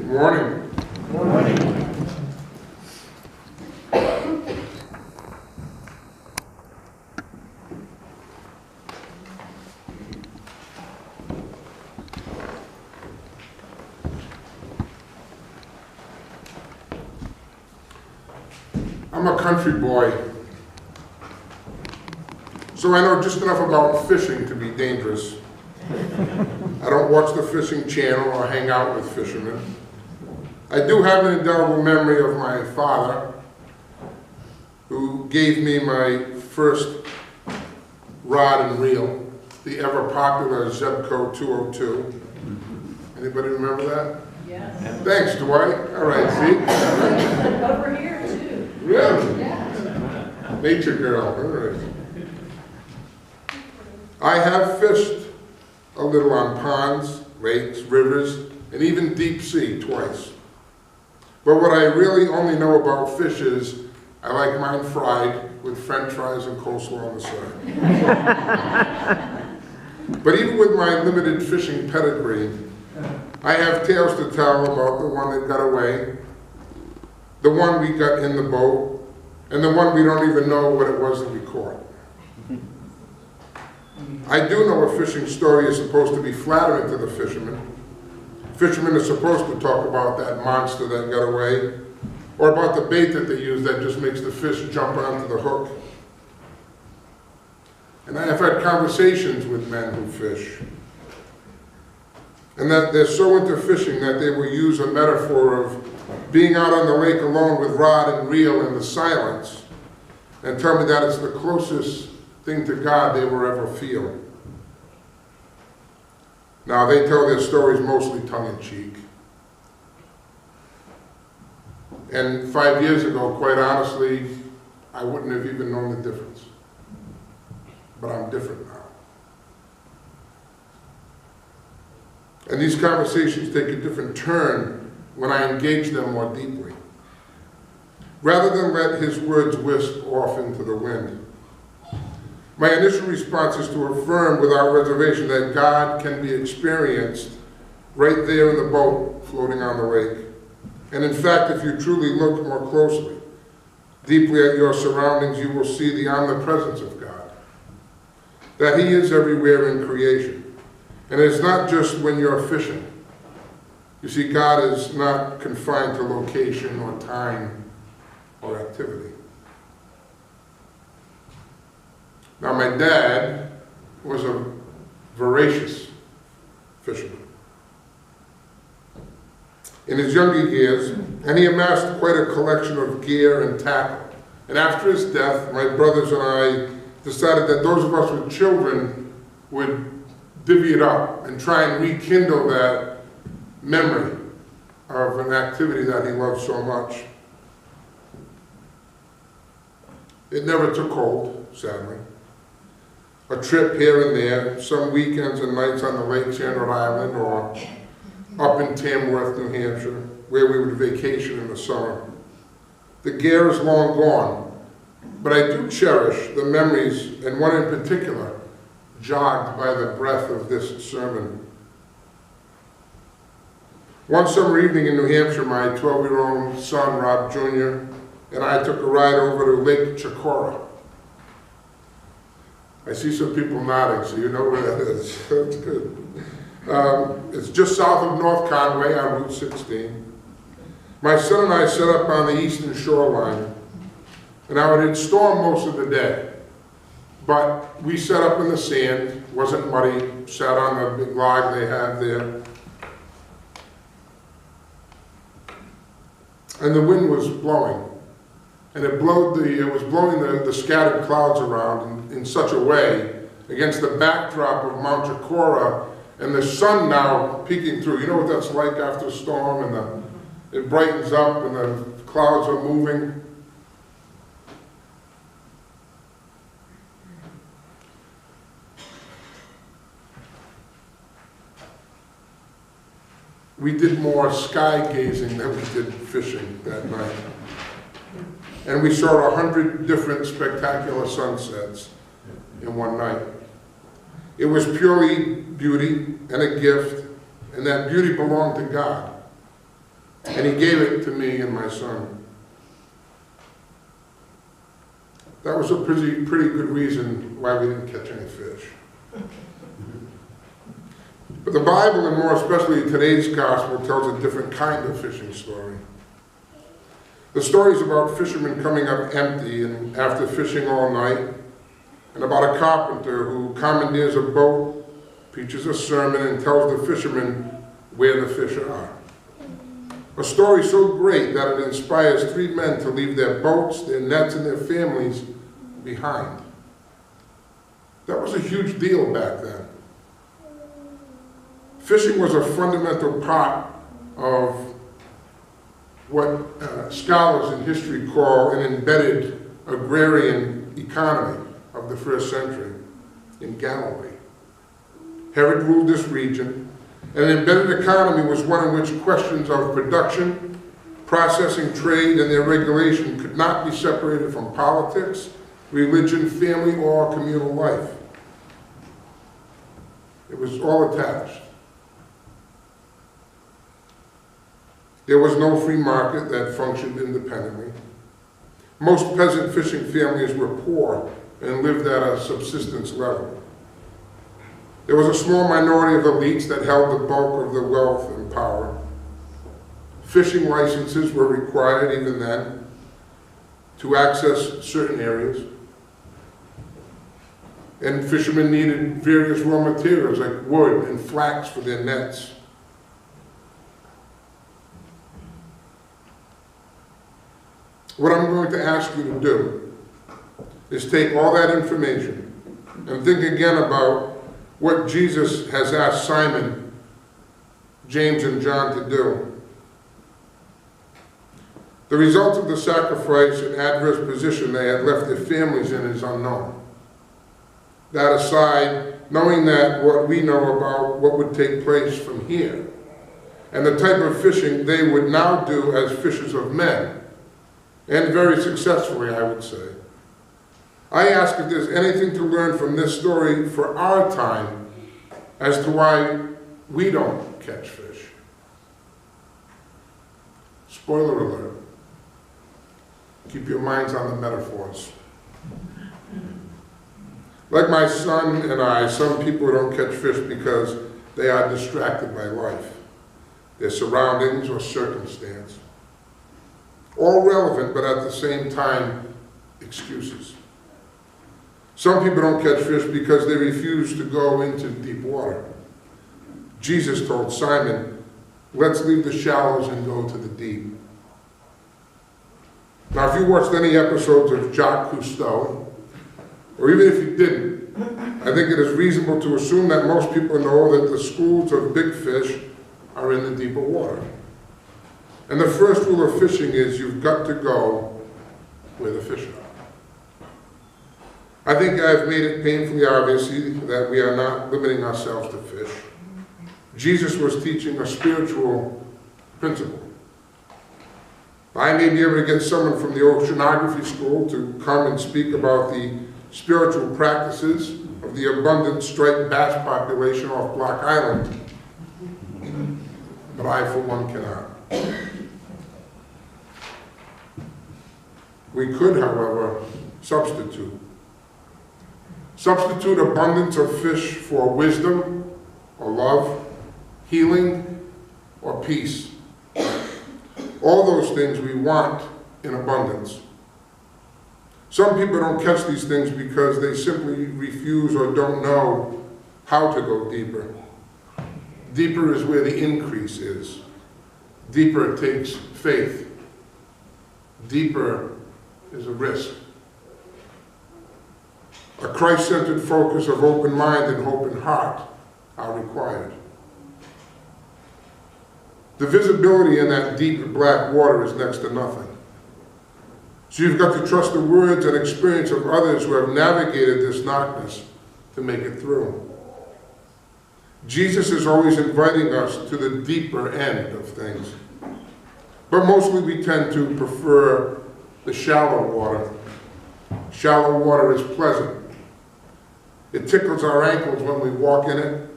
Morning. Morning. I'm a country boy, so I know just enough about fishing to be dangerous. I don't watch the fishing channel or hang out with fishermen. I do have an indelible memory of my father, who gave me my first rod and reel, the ever popular Zebco 202. Anybody remember that? Yes. Thanks, Dwight. All right, see? Over here too. Really? Yeah. Nature girl. All right. I have fished a little on ponds, lakes, rivers, and even deep sea twice. But what I really only know about fish is I like mine fried with French fries and coleslaw on the side. But even with my limited fishing pedigree, I have tales to tell about the one that got away, the one we got in the boat, and the one we don't even know what it was that we caught. I do know a fishing story is supposed to be flattering to the fishermen. Fishermen are supposed to talk about that monster that got away, or about the bait that they use that just makes the fish jump onto the hook. And I have had conversations with men who fish, and that they're so into fishing that they will use a metaphor of being out on the lake alone with rod and reel in the silence, and tell me that it's the closest thing to God they will ever feel. Now, they tell their stories mostly tongue-in-cheek. And 5 years ago, quite honestly, I wouldn't have even known the difference. But I'm different now. And these conversations take a different turn when I engage them more deeply, rather than let his words wisp off into the wind. My initial response is to affirm without reservation that God can be experienced right there in the boat floating on the lake. And in fact, if you truly look more closely, deeply at your surroundings, you will see the omnipresence of God. That He is everywhere in creation. And it's not just when you're fishing. You see, God is not confined to location or time or activity. Now, my dad was a voracious fisherman in his younger years, and he amassed quite a collection of gear and tackle. And after his death, my brothers and I decided that those of us with children would divvy it up and try and rekindle that memory of an activity that he loved so much. It never took hold, sadly. A trip here and there, some weekends and nights on the Lake Chanel Island or up in Tamworth, New Hampshire, where we would vacation in the summer. The gear is long gone, but I do cherish the memories, and one in particular, jogged by the breath of this sermon. One summer evening in New Hampshire, my 12-year-old son, Rob Jr., and I took a ride over to Lake Chicora. I see some people nodding, so you know where that is. That's good. It's just south of North Conway on Route 16. My son and I set up on the eastern shoreline, and now it had stormed most of the day. But we set up in the sand, wasn't muddy, sat on the big log they had there. And the wind was blowing. And it was blowing the scattered clouds around in such a way against the backdrop of Mount Chicora, and the sun now peeking through. You know what that's like after a storm, and it brightens up and the clouds are moving. We did more sky gazing than we did fishing that night. And we saw 100 different spectacular sunsets in one night. It was purely beauty and a gift, and that beauty belonged to God. And he gave it to me and my son. That was a pretty good reason why we didn't catch any fish. But the Bible, and more especially today's gospel, tells a different kind of fishing story. The story is about fishermen coming up empty and after fishing all night, and about a carpenter who commandeers a boat, preaches a sermon, and tells the fishermen where the fish are. A story so great that it inspires 3 men to leave their boats, their nets, and their families behind. That was a huge deal back then. Fishing was a fundamental part of what scholars in history call an embedded agrarian economy of the first century in Galilee. Herod ruled this region, and an embedded economy was one in which questions of production, processing, trade, and their regulation could not be separated from politics, religion, family, or communal life. It was all attached. There was no free market that functioned independently. Most peasant fishing families were poor and lived at a subsistence level. There was a small minority of elites that held the bulk of the wealth and power. Fishing licenses were required even then to access certain areas. And fishermen needed various raw materials like wood and flax for their nets. What I'm going to ask you to do is take all that information and think again about what Jesus has asked Simon, James, and John to do. The result of the sacrifice and adverse position they had left their families in is unknown. That aside, knowing that what we know about what would take place from here, and the type of fishing they would now do as fishers of men, and very successfully, I would say. I ask if there's anything to learn from this story for our time as to why we don't catch fish. Spoiler alert. Keep your minds on the metaphors. Like my son and I, some people don't catch fish because they are distracted by life, their surroundings or circumstance. All relevant, but at the same time, excuses. Some people don't catch fish because they refuse to go into deep water. Jesus told Simon, let's leave the shallows and go to the deep. Now, if you watched any episodes of Jacques Cousteau, or even if you didn't, I think it is reasonable to assume that most people know that the schools of big fish are in the deeper water. And the first rule of fishing is you've got to go where the fish are. I think I've made it painfully obvious that we are not limiting ourselves to fish. Jesus was teaching a spiritual principle. I may be able to get someone from the oceanography school to come and speak about the spiritual practices of the abundant striped bass population off Block Island, but I, for one, cannot. We could, however, substitute abundance of fish for wisdom or love, healing or peace. All those things we want in abundance. Some people don't catch these things because they simply refuse or don't know how to go deeper. Deeper is where the increase is. Deeper takes faith. Deeper is a risk. A Christ-centered focus of open mind and open heart are required. The visibility in that deep black water is next to nothing. So you've got to trust the words and experience of others who have navigated this darkness to make it through. Jesus is always inviting us to the deeper end of things. But mostly we tend to prefer the shallow water. Shallow water is pleasant. It tickles our ankles when we walk in it.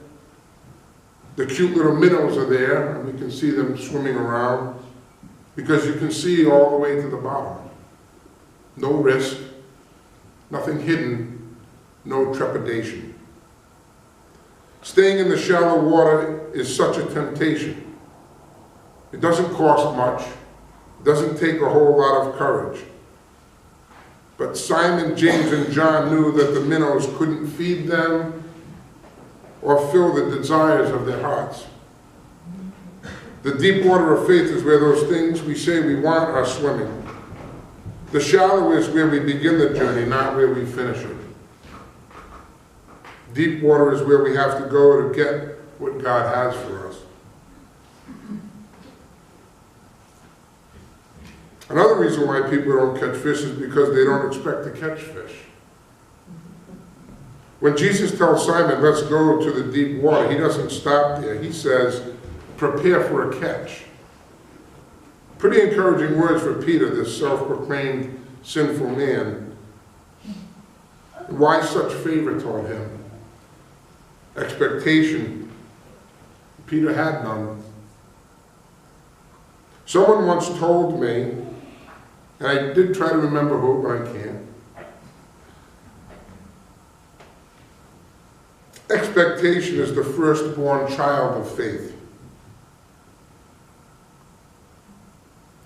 The cute little minnows are there, and we can see them swimming around. because you can see all the way to the bottom. No risk, nothing hidden, no trepidation. Staying in the shallow water is such a temptation. It doesn't cost much. It doesn't take a whole lot of courage. But Simon, James, and John knew that the minnows couldn't feed them or fill the desires of their hearts. The deep water of faith is where those things we say we want are swimming. The shallow is where we begin the journey, not where we finish it. Deep water is where we have to go to get what God has for us. Another reason why people don't catch fish is because they don't expect to catch fish. When Jesus tells Simon, let's go to the deep water, he doesn't stop there. He says, prepare for a catch. Pretty encouraging words for Peter, this self-proclaimed sinful man. Why such favor toward him? Expectation. Peter had none. Someone once told me, and I did try to remember who, but I can't. Expectation is the firstborn child of faith.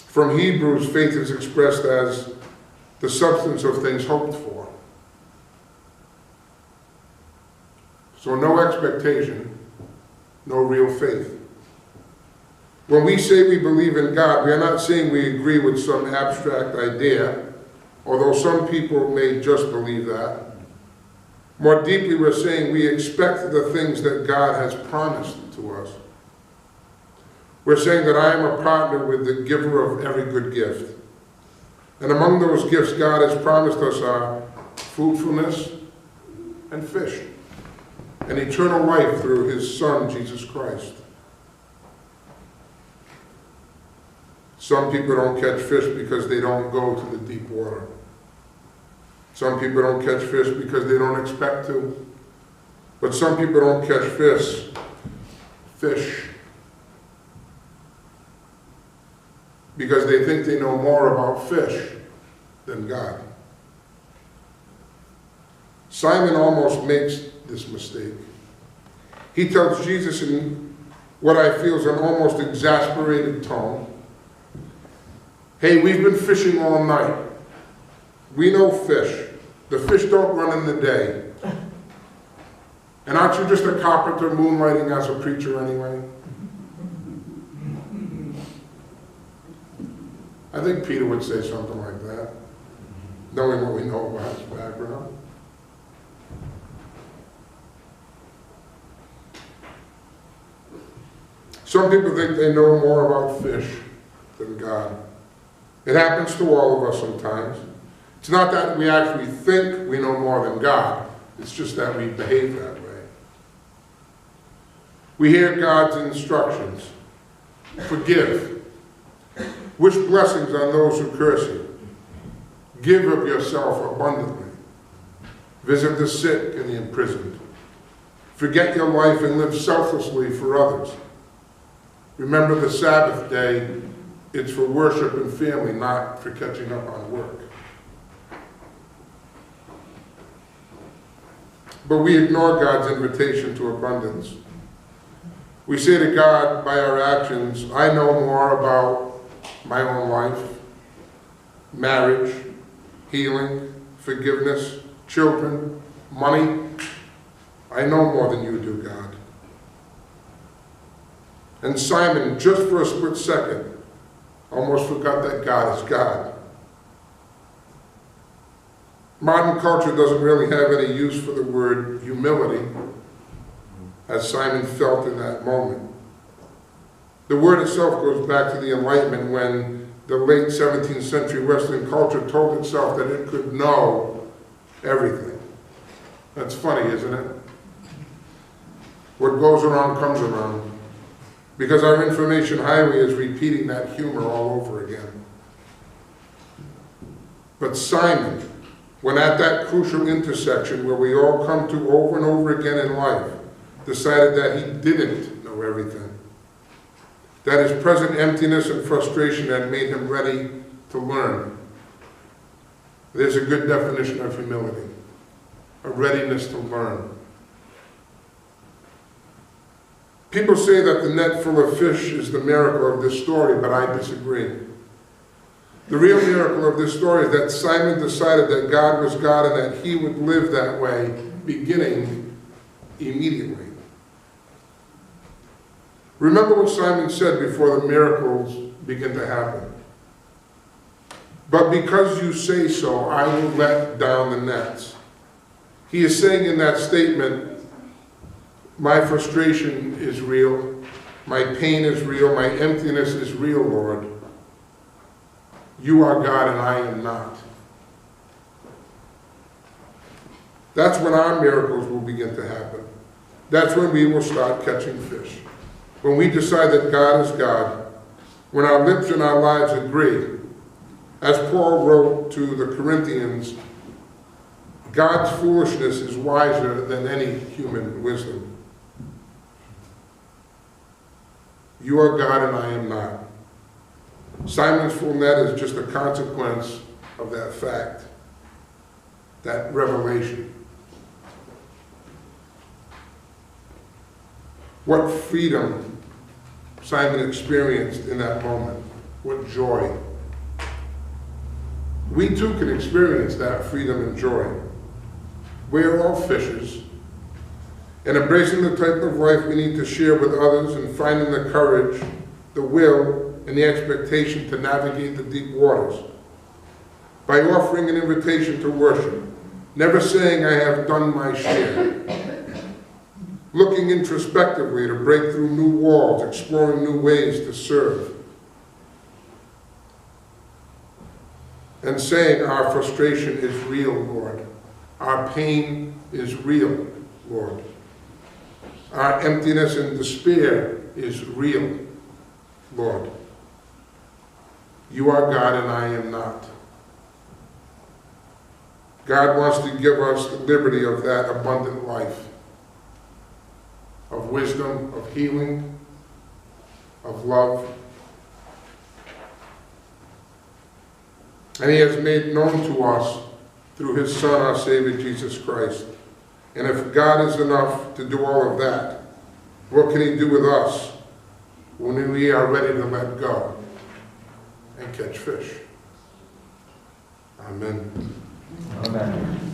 From Hebrews, faith is expressed as the substance of things hoped for. So no expectation, no real faith. When we say we believe in God, we are not saying we agree with some abstract idea, although some people may just believe that. More deeply, we're saying we expect the things that God has promised to us. We're saying that I am a partner with the giver of every good gift. And among those gifts God has promised us are fruitfulness and fish, and eternal life through his Son, Jesus Christ. Some people don't catch fish because they don't go to the deep water. Some people don't catch fish because they don't expect to. But some people don't catch fish because they think they know more about fish than God. Simon almost makes this mistake. He tells Jesus in what I feel is an almost exasperated tone, hey, we've been fishing all night. We know fish. The fish don't run in the day. And aren't you just a carpenter moonlighting as a preacher anyway? I think Peter would say something like that, knowing what we know about his background. Some people think they know more about fish than God. It happens to all of us sometimes. It's not that we actually think we know more than God. It's just that we behave that way. We hear God's instructions. Forgive. Wish blessings on those who curse you. Give of yourself abundantly. Visit the sick and the imprisoned. Forget your life and live selflessly for others. Remember the Sabbath day. It's for worship and family, not for catching up on work. But we ignore God's invitation to abundance. We say to God by our actions, I know more about my own life, marriage, healing, forgiveness, children, money. I know more than you do, God. And Simon, just for a split second, almost forgot that God is God. Modern culture doesn't really have any use for the word humility, as Simon felt in that moment. The word itself goes back to the Enlightenment, when the late 17th century Western culture told itself that it could know everything. That's funny, isn't it? What goes around comes around. Because our information highway is repeating that humor all over again. But Simon, when at that crucial intersection where we all come to over and over again in life, decided that he didn't know everything. that his present emptiness and frustration had made him ready to learn. There's a good definition of humility, a readiness to learn. People say that the net full of fish is the miracle of this story, but I disagree. The real miracle of this story is that Simon decided that God was God and that he would live that way, beginning immediately. Remember what Simon said before the miracles begin to happen. But because you say so, I will let down the nets. He is saying in that statement, my frustration is real, my pain is real, my emptiness is real, Lord. You are God and I am not. That's when our miracles will begin to happen. That's when we will start catching fish. When we decide that God is God, when our lips and our lives agree. As Paul wrote to the Corinthians, God's foolishness is wiser than any human wisdom. You are God and I am not. Simon's full net is just a consequence of that fact, that revelation. What freedom Simon experienced in that moment. What joy. We too can experience that freedom and joy. We are all fishers. And embracing the type of life we need to share with others and finding the courage, the will, and the expectation to navigate the deep waters. By offering an invitation to worship, never saying I have done my share. Looking introspectively to break through new walls, exploring new ways to serve. And saying our frustration is real, Lord. Our pain is real, Lord. Our emptiness and despair is real, Lord. You are God and I am not. God wants to give us the liberty of that abundant life, of wisdom, of healing, of love. And he has made known to us through his Son, our Savior, Jesus Christ. And if God is enough to do all of that, what can he do with us when we are ready to let go and catch fish? Amen. Amen.